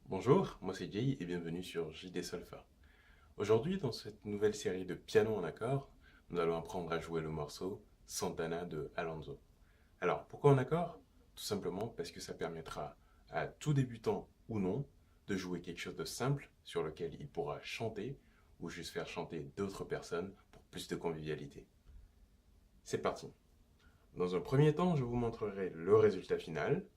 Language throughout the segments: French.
Bonjour, moi c'est Jay et bienvenue sur JD Solfa. Aujourd'hui, dans cette nouvelle série de piano en accord, nous allons apprendre à jouer le morceau Santana de Alonso. Alors, pourquoi en accord? Tout simplement parce que ça permettra à tout débutant ou non de jouer quelque chose de simple sur lequel il pourra chanter ou juste faire chanter d'autres personnes pour plus de convivialité. C'est parti. Dans un premier temps, je vous montrerai le résultat final.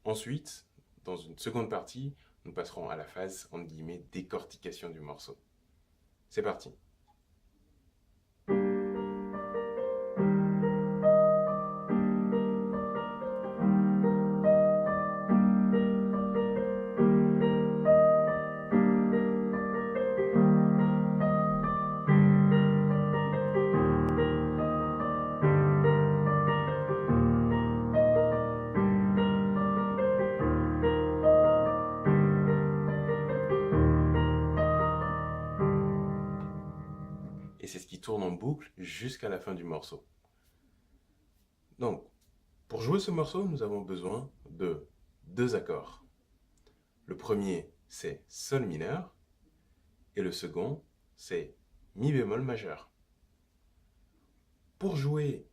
Ensuite, dans une seconde partie, nous passerons à la phase, entre guillemets, décortication du morceau. C'est parti. Et c'est ce qui tourne en boucle jusqu'à la fin du morceau. Donc, pour jouer ce morceau, nous avons besoin de deux accords. Le premier, c'est Sol mineur, et le second, c'est Mi bémol majeur. Pour jouer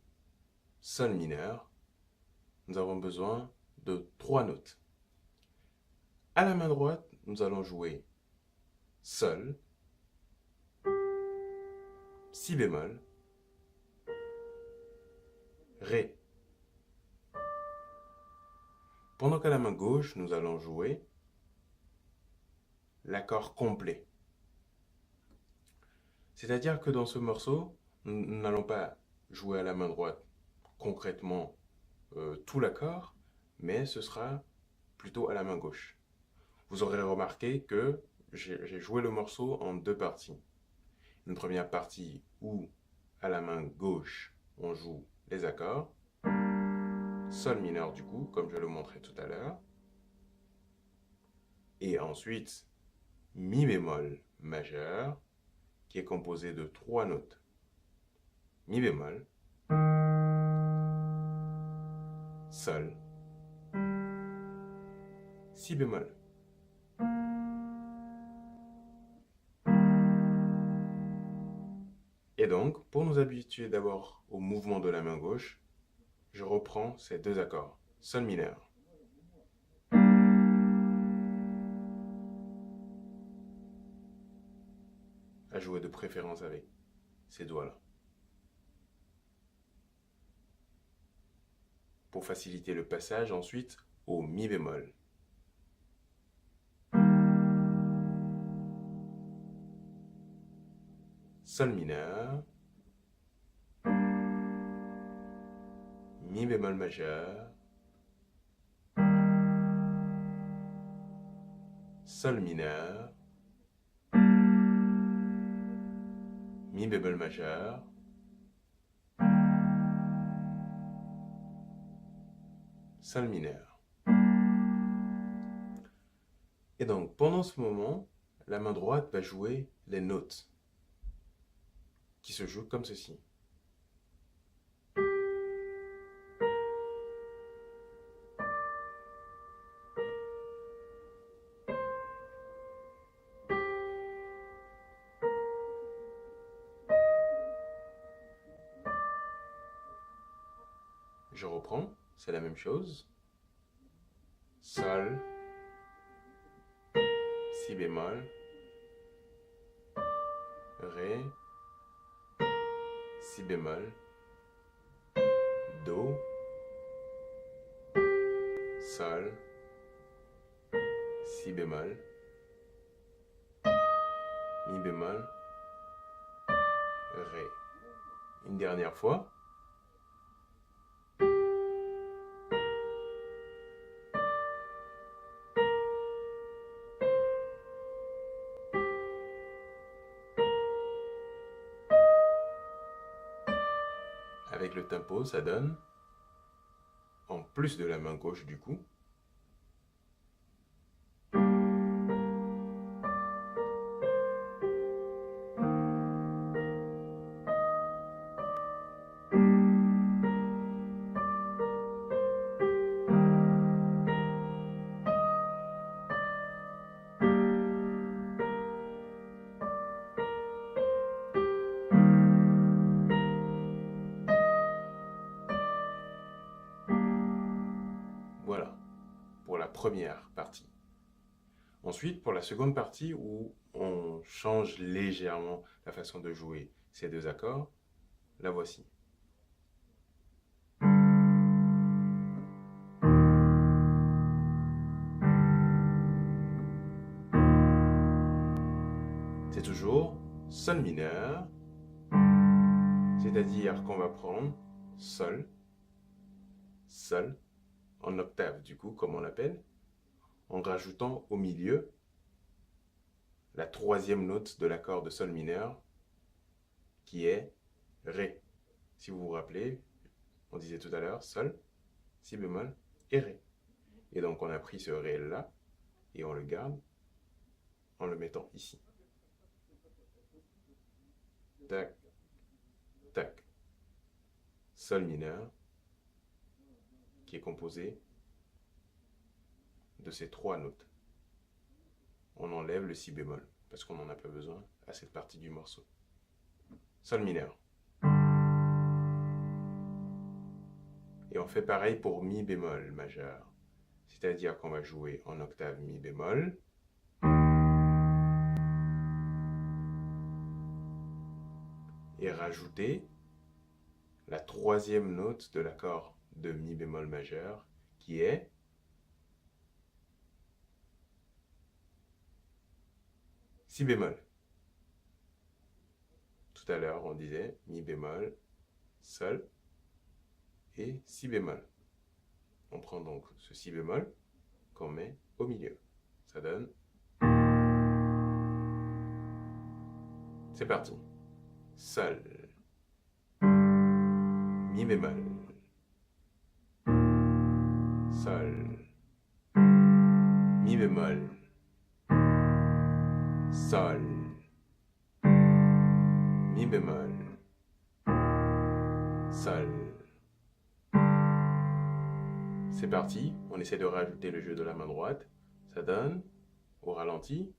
Sol mineur, nous avons besoin de trois notes. À la main droite, nous allons jouer Sol, Si bémol, Ré. Pendant qu'à la main gauche, nous allons jouer l'accord complet. C'est-à-dire que dans ce morceau, nous n'allons pas jouer à la main droite concrètement tout l'accord, mais ce sera plutôt à la main gauche. Vous aurez remarqué que j'ai joué le morceau en deux parties. Une première partie où, à la main gauche, on joue les accords. Sol mineur du coup, comme je le montrais tout à l'heure. Et ensuite, Mi bémol majeur, qui est composé de trois notes. Mi bémol, Sol, Si bémol. Et donc, pour nous habituer d'abord au mouvement de la main gauche, je reprends ces deux accords. Sol mineur. À jouer de préférence avec ces doigts-là. Pour faciliter le passage ensuite au Mi bémol. Sol mineur. Mi bémol majeur. Sol mineur. Mi bémol majeur. Sol mineur. Et donc, pendant ce moment, la main droite va jouer les notes qui se jouent comme ceci. Je reprends, c'est la même chose. Sol, Si bémol, Ré, Si bémol, Do, Sol, Si bémol, Mi bémol, Ré. Une dernière fois. Avec le tempo, ça donne, en plus de la main gauche du coup, Voilà, pour la première partie. Ensuite, pour la seconde partie où on change légèrement la façon de jouer ces deux accords, la voici. C'est toujours Sol mineur, c'est-à-dire qu'on va prendre Sol, Sol, en octave du coup, comme on l'appelle, en rajoutant au milieu la troisième note de l'accord de Sol mineur, qui est Ré. Si vous vous rappelez, on disait tout à l'heure Sol, Si bémol et Ré. Et donc on a pris ce Ré là, et on le garde en le mettant ici. Tac, tac. Sol mineur, qui est composé de ces trois notes. On enlève le Si bémol, parce qu'on n'en a pas besoin à cette partie du morceau. Sol mineur. Et on fait pareil pour Mi bémol majeur. C'est-à-dire qu'on va jouer en octave Mi bémol. Et rajouter la troisième note de l'accord de Mi bémol majeur, qui est Si bémol. Tout à l'heure, on disait Mi bémol, Sol et Si bémol. On prend donc ce Si bémol qu'on met au milieu. Ça donne... C'est parti. Sol, Mi bémol, Sol, Mi bémol, Sol, Mi bémol, Sol. C'est parti, on essaie de rajouter le jeu de la main droite. Ça donne, au ralenti,